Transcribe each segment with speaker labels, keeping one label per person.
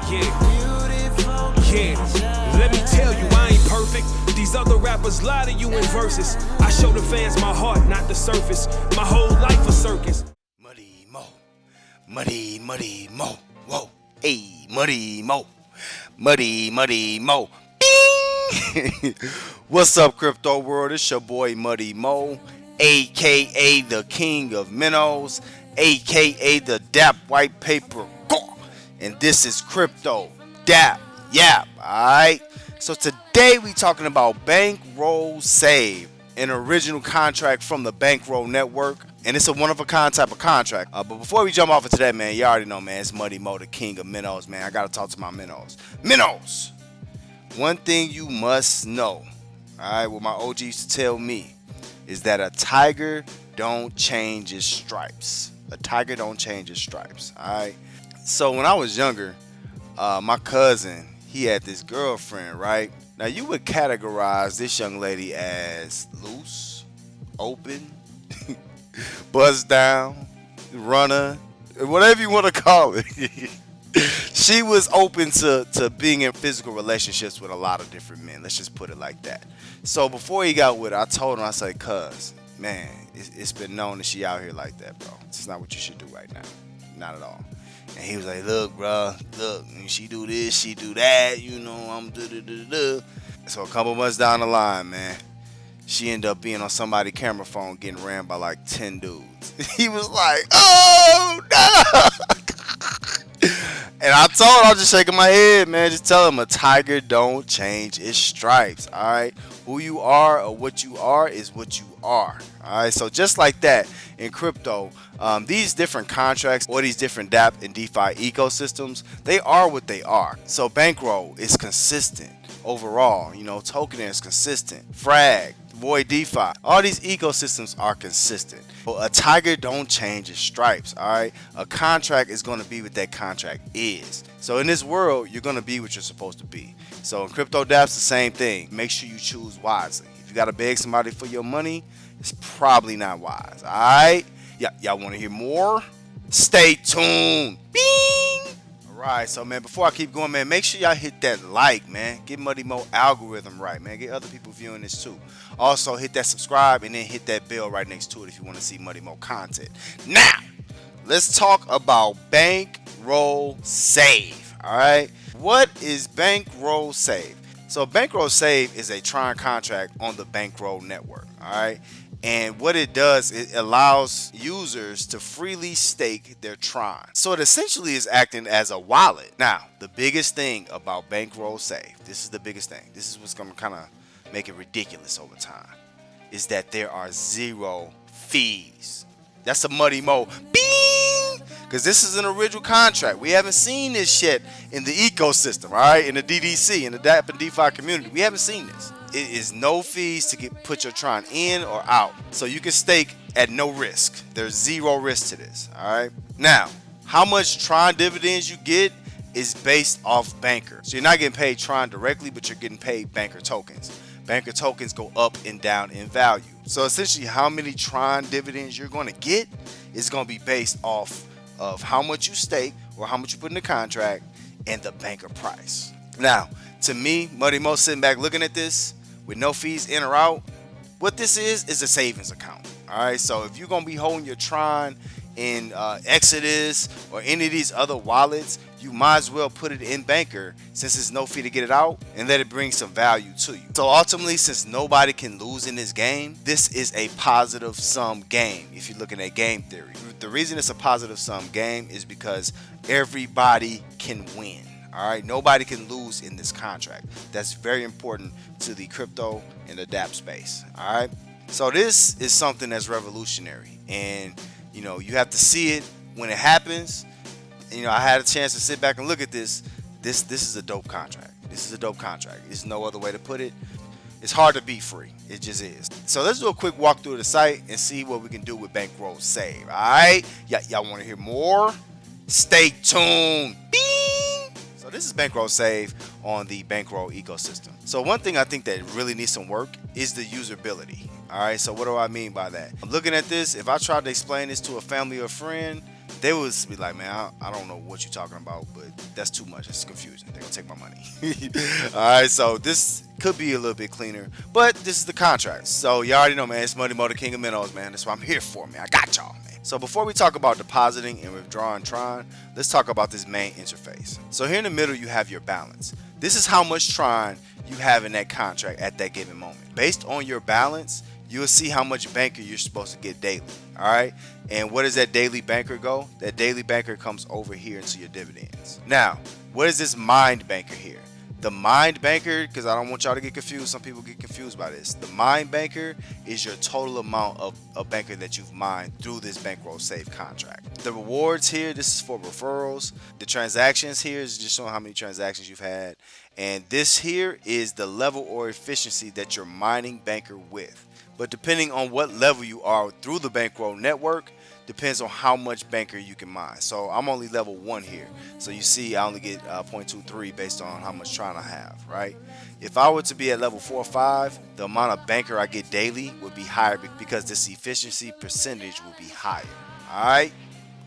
Speaker 1: Yeah. Let me tell you, I ain't perfect. These other rappers lie to you in verses. I show the fans my heart, not the surface. My whole life a circus.
Speaker 2: Muddy Mo, Muddy Mo, whoa, hey, Muddy Mo, Muddy Mo, bing! What's up, crypto world? It's your boy Muddy Mo, aka the King of Minnows, aka the Dapp White Paper, and this is Crypto Dap Yap. Alright, so today we talking about Bankroll Save, an original contract from the Bankroll network, and it's a one-of-a-kind type of contract. But before we jump off into that, man, you already know, man, it's Muddy Mo, the King of Minnows, man. I gotta talk to my Minnows. Minnows! One thing you must know, alright, what my OG used to tell me, is that a tiger don't change its stripes. A tiger don't change its stripes, alright? So when I was younger, my cousin, he had this girlfriend, right? Now you would categorize this young lady as loose, open, buzz down, runner, whatever you want to call it. She was open to being in physical relationships with a lot of different men. Let's just put it like that. So before he got with her, I told him, I said, cuz, man, it's been known that she out here like that, bro. It's not what you should do right now. Not at all. And he was like, look, bro, look, she do this, she do that, you know, I'm da-da-da-da. So a couple months down the line, man, she ended up being on somebody's camera phone getting ran by like 10 dudes. He was like, oh, no. And I told her, I was just shaking my head, man. Just tell him a tiger don't change its stripes, all right? Who you are or what you are is what you are, all right? So just like that, in crypto, these different contracts or these different Dapp and DeFi ecosystems, they are what they are. So Bankroll is consistent overall. You know, token is consistent. Frag, Void DeFi, all these ecosystems are consistent. But a tiger don't change its stripes, all right? A contract is going to be what that contract is. So in this world, you're going to be what you're supposed to be. So in crypto dapps, the same thing. Make sure you choose wisely. If you got to beg somebody for your money, it's probably not wise, all right? Y'all want to hear more? Stay tuned. Bing! Alright, so man, before I keep going, man, make sure y'all hit that like, man. Get Muddy Mo algorithm right, man. Get other people viewing this too. Also, hit that subscribe and then hit that bell right next to it if you want to see Muddy Mo content. Now, let's talk about Bankroll Save. Alright, what is Bankroll Save? So Bankroll Save is a Tron contract on the Bankroll network. Alright. And what it does, it allows users to freely stake their Tron. So it essentially is acting as a wallet. Now, the biggest thing about Bankroll Save, this is the biggest thing, this is what's going to kind of make it ridiculous over time, is that there are zero fees. That's a Muddy Mo. Bing! Because this is an original contract. We haven't seen this yet in the ecosystem, all right? In the DDC, in the Dapp and DeFi community. We haven't seen this. It is no fees to put your Tron in or out. So you can stake at no risk. There's zero risk to this, all right? Now, how much Tron dividends you get is based off Banker. So you're not getting paid Tron directly, but you're getting paid Banker tokens. Banker tokens go up and down in value. So essentially, how many Tron dividends you're going to get is going to be based off of how much you stake or how much you put in the contract and the Banker price. Now, to me, Muddy Mo sitting back looking at this with no fees in or out, what this is a savings account. All right, so if you're going to be holding your Tron in Exodus or any of these other wallets, you might as well put it in Banker since there's no fee to get it out and let it bring some value to you. So ultimately, since nobody can lose in this game, this is a positive sum game if you're looking at game theory. The reason it's a positive sum game is because everybody can win. All right, nobody can lose in this contract. That's very important to the crypto and the Dapp space. All right, so this is something that's revolutionary, and you know you have to see it when it happens. You know, I had a chance to sit back and look at this. This is a dope contract. This is a dope contract. There's no other way to put it. It's hard to be free. It just is. So let's do a quick walkthrough of the site and see what we can do with Bankroll Save. All right, y'all want to hear more? Stay tuned. Bing! So this is Bankroll Save on the Bankroll ecosystem. So one thing I think that really needs some work is the usability. All right, so what do I mean by that? I'm looking at this. If I tried to explain this to a family or friend, they would be like, man, I don't know what you're talking about, but that's too much. It's confusing. They're gonna take my money. All right, so this could be a little bit cleaner, but this is the contract. So you already know, man, it's Money Mo, the King of Minnows, man. That's what I'm here for, man. I got y'all, man. So before we talk about depositing and withdrawing Tron, let's talk about this main interface. So here in the middle, you have your balance. This is how much Tron you have in that contract at that given moment. Based on your balance, you'll see how much banker you're supposed to get daily. All right. And where does that daily banker go? That daily banker comes over here into your dividends. Now, what is this mind banker here? The mind banker, because I don't want y'all to get confused. Some people get confused by this. The mind banker is your total amount of banker that you've mined through this Bankroll Save contract. The rewards here, this is for referrals. The transactions here is just showing how many transactions you've had. And this here is the level or efficiency that you're mining banker with. But depending on what level you are through the Bankroll network, depends on how much banker you can mine. So I'm only level 1 here. So you see I only get 0.23 based on how much Tron I have, right? If I were to be at level 4 or 5, the amount of banker I get daily would be higher because this efficiency percentage will be higher. All right?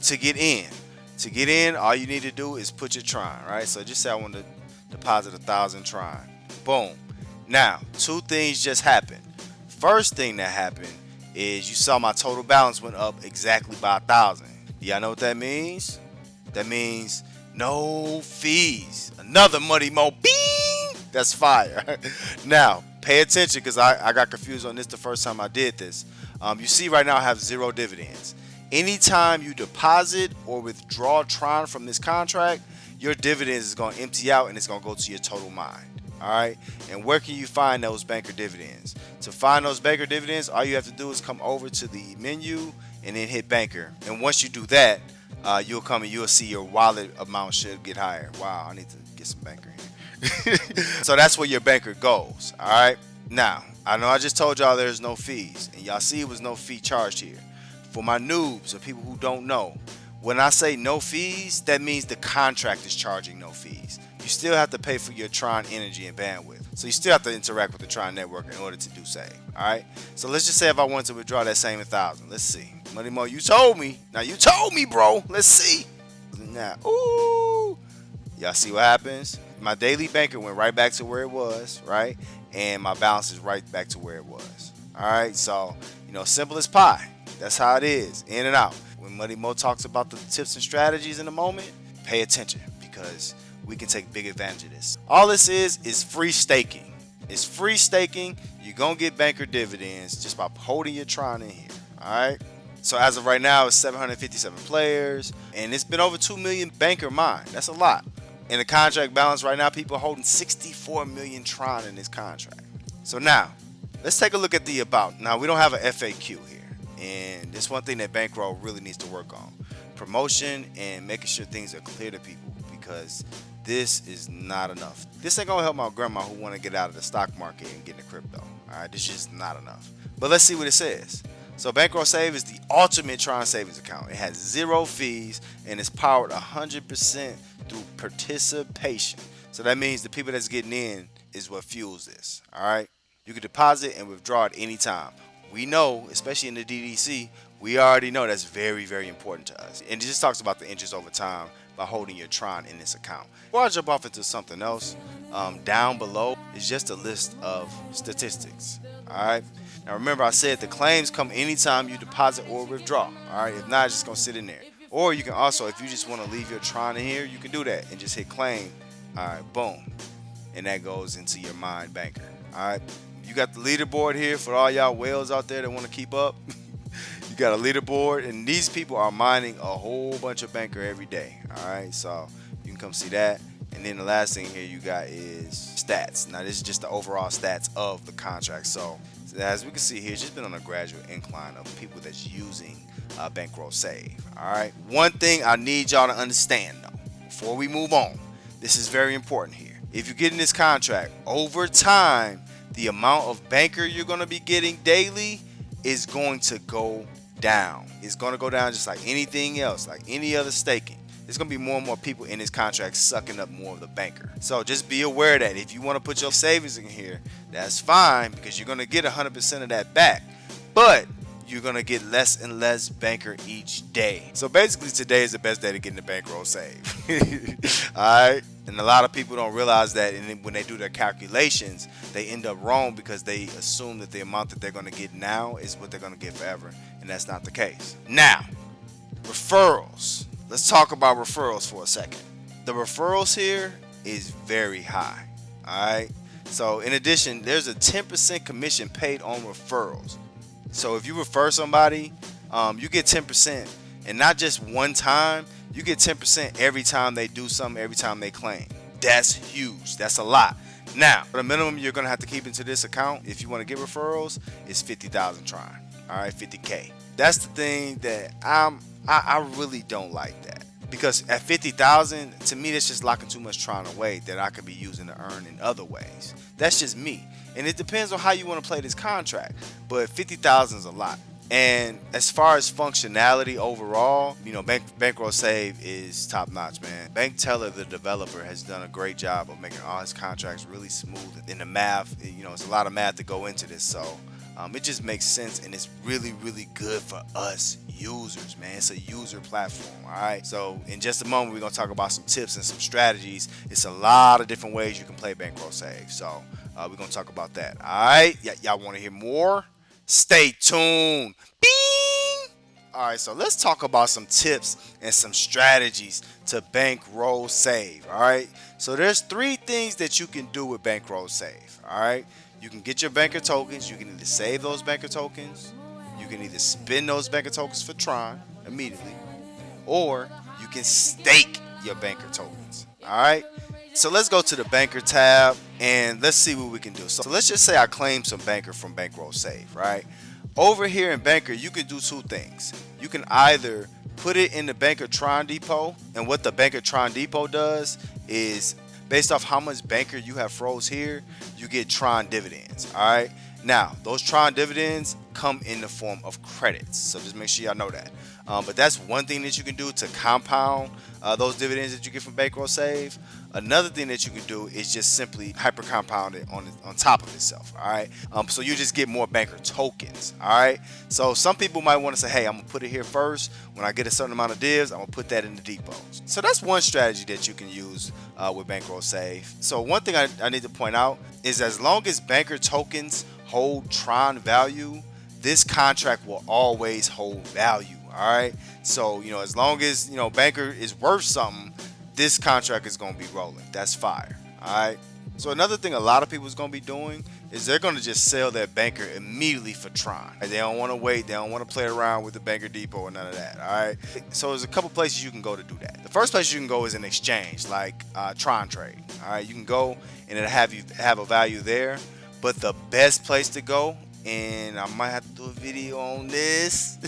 Speaker 2: To get in, all you need to do is put your Tron, right? So just say I want to deposit 1,000 Tron. Boom. Now, 2 things just happened. First thing that happened is you saw my total balance went up exactly by 1,000. Y'all know what that means? That means no fees. Another Money Mo. Bing! That's fire. Now, pay attention because I got confused on this the first time I did this. You see right now I have 0 dividends. Anytime you deposit or withdraw Tron from this contract, your dividends is going to empty out and it's going to go to your total mine. All right, and where can you find those banker dividends? To find those banker dividends, all you have to do is come over to the menu and then hit banker. And once you do that, you'll come and you'll see your wallet amount should get higher. Wow, I need to get some banker here. So that's where your banker goes. All right. Now, I know I just told y'all there's no fees, and y'all see it was no fee charged here. For my noobs or people who don't know, when I say no fees, that means the contract is charging no fees. You still have to pay for your Tron energy and bandwidth. So you still have to interact with the Tron network in order to do save. Alright? So let's just say if I want to withdraw that same 1,000. Let's see. Money Mo, you told me. Now you told me, bro. Let's see. Now, ooh. Y'all see what happens? My daily banker went right back to where it was, right? And my balance is right back to where it was. Alright? So, simple as pie. That's how it is. In and out. When Money Mo talks about the tips and strategies in a moment, pay attention because we can take big advantage of this. All this is free staking. It's free staking. You're going to get banker dividends just by holding your Tron in here. All right. So as of right now, it's 757 players and it's been over 2 million banker mined. That's a lot. In the contract balance right now, people are holding 64 million Tron in this contract. So now let's take a look at the about. Now we don't have an FAQ here. And this one thing that Bankroll really needs to work on. Promotion and making sure things are clear to people because this is not enough. This ain't gonna help my grandma who want to get out of the stock market and get into crypto. Alright, this is just not enough. But let's see what it says. So Bankroll Save is the ultimate Tron savings account. It has 0 fees and it's powered 100% through participation. So that means the people that's getting in is what fuels this. Alright, you can deposit and withdraw at any time. We know, especially in the DDC, we already know that's very, very important to us. And it just talks about the interest over time by holding your Tron in this account. Before I jump off into something else, down below is just a list of statistics. All right. Now remember, I said the claims come anytime you deposit or withdraw. All right. If not, it's just gonna sit in there. Or you can also, if you just want to leave your Tron in here, you can do that and just hit claim. All right. Boom, and that goes into your mind banker. All right. You got the leaderboard here for all y'all whales out there that want to keep up. You got a leaderboard, and these people are mining a whole bunch of banker every day. All right, so you can come see that. And then the last thing here you got is stats. Now this is just the overall stats of the contract. So as we can see here, it's just been on a gradual incline of people that's using Bankroll Save. All right, one thing I need y'all to understand though, before we move on, this is very important here. If you get in this contract over time, the amount of banker you're going to be getting daily is going to go down. It's going to go down just like anything else, like any other staking. There's going to be more and more people in this contract sucking up more of the banker. So just be aware that if you want to put your savings in here, that's fine because you're going to get 100% of that back. But you're gonna get less and less banker each day. So basically today is the best day to get in the Bankroll Save. Alright? And a lot of people don't realize that, and then when they do their calculations, they end up wrong because they assume that the amount that they're gonna get now is what they're gonna get forever. And that's not the case. Now, referrals. Let's talk about referrals for a second. The referrals here is very high. Alright? So in addition, there's a 10% commission paid on referrals. So if you refer somebody, you get 10%, and not just one time. You get 10% every time they do something, every time they claim. That's huge. That's a lot. Now, the minimum you're gonna have to keep into this account if you want to get referrals is 50,000 trying. All right, 50K. That's the thing that I really don't like that, because at 50,000, to me, that's just locking too much trying away that I could be using to earn in other ways. That's just me, and it depends on how you want to play this contract. But 50,000 is a lot. And as far as functionality overall, you know, Bankroll Save is top notch, man. Bank Teller, the developer, has done a great job of making all his contracts really smooth. In the math, you know, it's a lot of math to go into this, so it just makes sense, and it's really, really good for us users, man. It's a user platform. All right, so in just a moment, we're gonna talk about some tips and some strategies. It's a lot of different ways you can play Bankroll Save, so we're gonna talk about that. All right, y'all want to hear more? Stay tuned. Bing! Alright, so let's talk about some tips and some strategies to Bankroll Save. Alright, so there's 3 things that you can do with Bankroll Save. Alright, you can get your banker tokens. You can either save those banker tokens, you can either spend those banker tokens for Tron immediately, or you can stake your banker tokens. Alright, so let's go to the banker tab and let's see what we can do. So let's just say I claim some banker from Bankroll Save, right? Over here in banker, you can do 2 things. You can either put it in the banker Tron depot, and what the banker Tron depot does is based off how much banker you have froze here, you get Tron dividends. All right, now those Tron dividends come in the form of credits, so just make sure y'all know that. But that's one thing that you can do to compound those dividends that you get from Bankroll Save. Another thing that you can do is just simply hyper compound it on top of itself. All right, so you just get more banker tokens. All right, so some people might want to say, hey, I'm gonna put it here first. When I get a certain amount of divs, I'm gonna put that in the depots. So that's one strategy that you can use with Bankroll Save. So one thing I need to point out is, as long as banker tokens hold Tron value, this contract will always hold value. All right, so you know, as long as you know banker is worth something, this contract is going to be rolling. That's fire. All right, so another thing a lot of people is going to be doing is they're going to just sell their banker immediately for Tron. They don't want to wait. They don't want to play around with the banker depot or none of that. All right, so there's a couple places you can go to do that. The first place you can go is an exchange like Tron Trade. All right, you can go and it'll have a value there. But the best place to go, and I might have to do a video on this,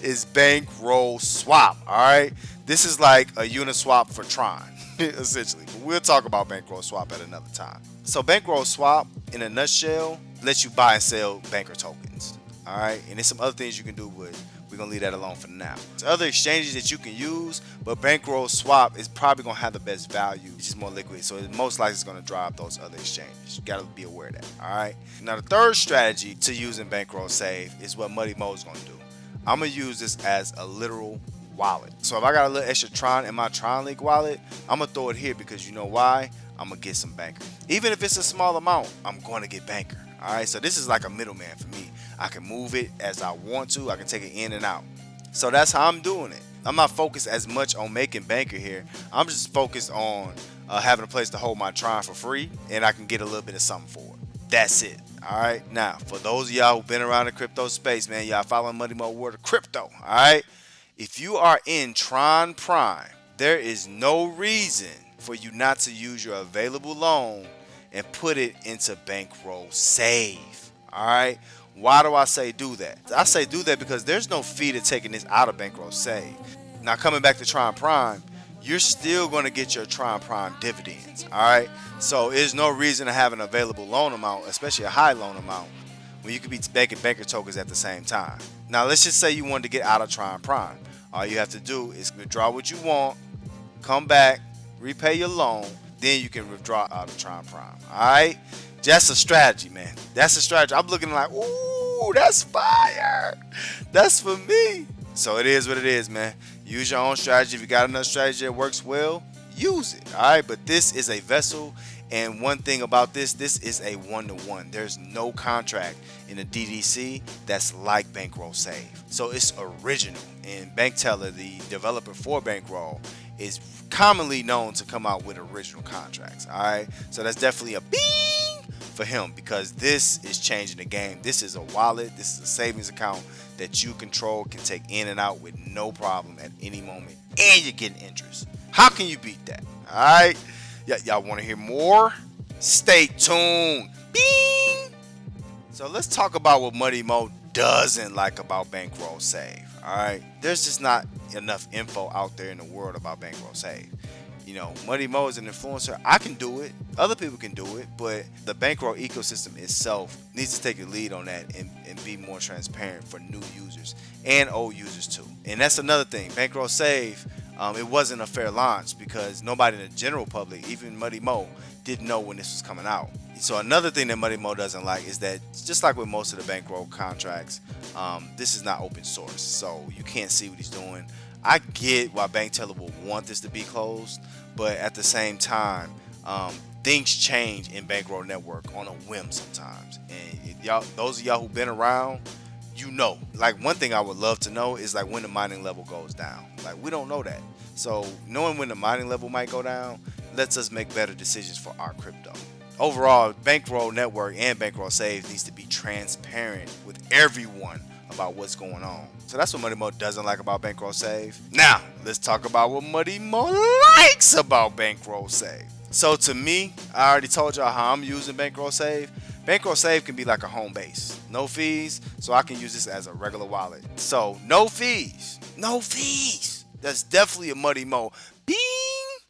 Speaker 2: is Bankroll Swap. All right, this is like a Uniswap for Tron, essentially. But we'll talk about Bankroll Swap at another time. So Bankroll Swap, in a nutshell, lets you buy and sell banker tokens. All right, and there's some other things you can do, but we're gonna leave that alone for now. There's other exchanges that you can use, but Bankroll Swap is probably gonna have the best value, which is more liquid, so it most likely is gonna drive those other exchanges. You gotta be aware of that. All right, now the third strategy to using Bankroll Save is what Muddy Mo's gonna do. I'm gonna use this as a literal wallet. So if I got a little extra Tron in my Tron Link wallet, I'm gonna throw it here, because you know why? I'm gonna get some banker. Even if it's a small amount, I'm gonna get banker. All right, so this is like a middleman for me. I can move it as I want to. I can take it in and out. So that's how I'm doing it. I'm not focused as much on making banker here. I'm just focused on having a place to hold my Tron for free, and I can get a little bit of something for it. That's it. All right. Now, for those of y'all who've been around the crypto space, man, y'all following Muddy Mo World of Crypto. All right. If you are in Tron Prime, there is no reason for you not to use your available loan and put it into Bankroll Save. All right. Why do I say do that? I say do that because there's no fee to taking this out of Bankroll Save. Now, coming back to Tron Prime, you're still going to get your Tron Prime dividends. All right. So there's no reason to have an available loan amount, especially a high loan amount, when you could be making banker tokens at the same time. Now, let's just say you wanted to get out of Tron Prime. All you have to do is withdraw what you want, come back, repay your loan, then you can withdraw out of Tron Prime. All right. That's a strategy, man. That's a strategy. I'm looking like, ooh, Ooh, that's fire. That's for me. So it is what it is, man. Use your own strategy. If you got another strategy that works well, use it. All right, but this is a vessel. And one thing about this is a one-to-one. There's no contract in the DDC that's like Bankroll Save. So it's original. And Bankteller, the developer for Bankroll, is commonly known to come out with original contracts. All right, so that's definitely a bing for him, because this is changing the game. This is a wallet. This is a savings account that you control, can take in and out with no problem at any moment, and you're getting interest. How can you beat that? All right. Y'all want to hear more? Stay tuned. Bing! So let's talk about what Muddy Mo doesn't like about Bankroll Save. Alright? There's just not enough info out there in the world about Bankroll Save. You know, Muddy Mo is an influencer. I can do it. Other people can do it. But the Bankroll ecosystem itself needs to take a lead on that and be more transparent for new users and old users too. And that's another thing. Bankroll Save, it wasn't a fair launch because nobody in the general public, even Muddy Mo, didn't know when this was coming out. So another thing that Muddy Mo doesn't like is that, just like with most of the bankroll contracts, this is not open source, so you can't see what he's doing. I get why Bankteller will want this to be closed, but at the same time, things change in Bankroll Network on a whim sometimes. And y'all, those of y'all who've been around, you know, like one thing I would love to know is like when the mining level goes down. Like we don't know that. So knowing when the mining level might go down lets us make better decisions for our crypto. Overall, Bankroll Network and Bankroll Save needs to be transparent with everyone about what's going on. So that's what Muddy Mo doesn't like about Bankroll Save. Now, let's talk about what Muddy Mo likes about Bankroll Save. So to me, I already told y'all how I'm using Bankroll Save. Bankroll Save can be like a home base. No fees, so I can use this as a regular wallet. So no fees. No fees. That's definitely a Muddy Mo. Bing!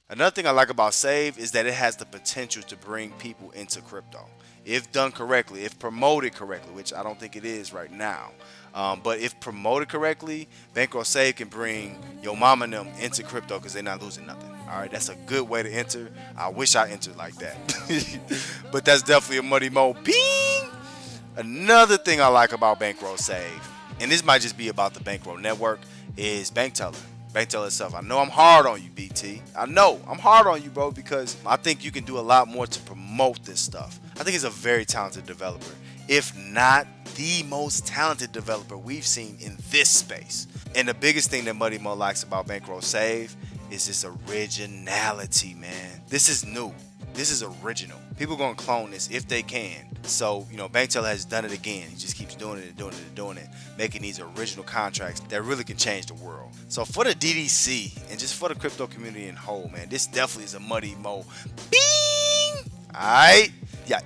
Speaker 2: Another thing I like about Save is that it has the potential to bring people into crypto. If done correctly, if promoted correctly, which I don't think it is right now. But if promoted correctly, Bankroll Save can bring your mama and them into crypto because they're not losing nothing. All right, that's a good way to enter. I wish I entered like that. But that's definitely a Muddy Mo. Bing! Another thing I like about Bankroll Save, and this might just be about the Bankroll Network, is Bankteller. Bankteller itself. I know I'm hard on you, BT. I know I'm hard on you, bro, because I think you can do a lot more to promote this stuff. I think he's a very talented developer, if not the most talented developer we've seen in this space. And the biggest thing that Muddy Mo likes about Bankroll Save is this originality, man. This is new. This is original. People gonna clone this if they can. So, you know, Bankteller has done it again. He just keeps doing it and doing it and doing it, making these original contracts that really can change the world. So for the DDC and just for the crypto community in whole, man, this definitely is a Muddy Mo. Bing! Alright?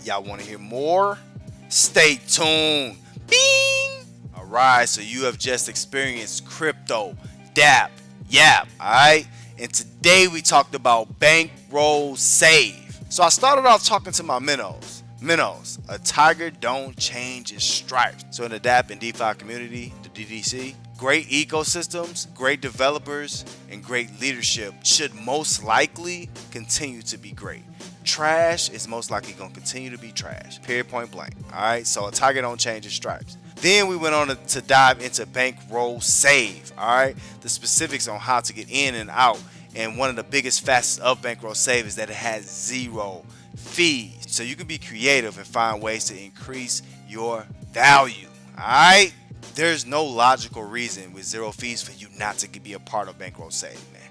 Speaker 2: Y'all wanna hear more? Stay tuned. Bing! Alright, so you have just experienced Crypto Dap Yap. Alright? And today we talked about Bankroll Save. So I started off talking to my Minnows. Minnows, a tiger don't change its stripes. So in the Dapp and DeFi community, the DDC, great ecosystems, great developers, and great leadership should most likely continue to be great. Trash is most likely going to continue to be trash. Period, point blank. All right, so a tiger don't change its stripes. Then we went on to dive into Bankroll Save. All right, the specifics on how to get in and out. And one of the biggest facets of Bankroll Save is that it has zero fees. So you can be creative and find ways to increase your value. Alright? There's no logical reason with zero fees for you not to be a part of Bankroll Save, man.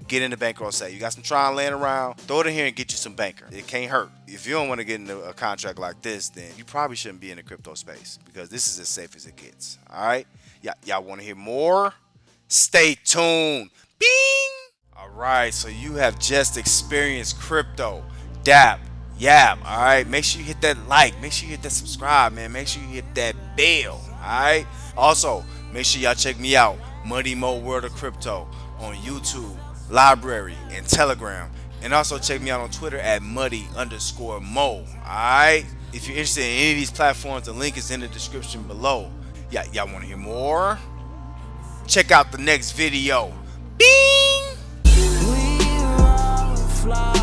Speaker 2: Get into Bankroll Save. You got some Tron laying around, throw it in here and get you some banker. It can't hurt. If you don't want to get into a contract like this, then you probably shouldn't be in the crypto space because this is as safe as it gets. Alright? Y'all want to hear more? Stay tuned. Bing! Alright, so you have just experienced Crypto Dap Yap. Alright, make sure you hit that like, make sure you hit that subscribe, man. Make sure you hit that bell. Alright, also make sure y'all check me out, Muddy Mo World of Crypto, on YouTube, Library, and Telegram. And also check me out on Twitter at Muddy_Mo. Alright, if you're interested in any of these platforms, the link is in the description below. Y'all want to hear more? Check out the next video. Bing!
Speaker 3: We are fly.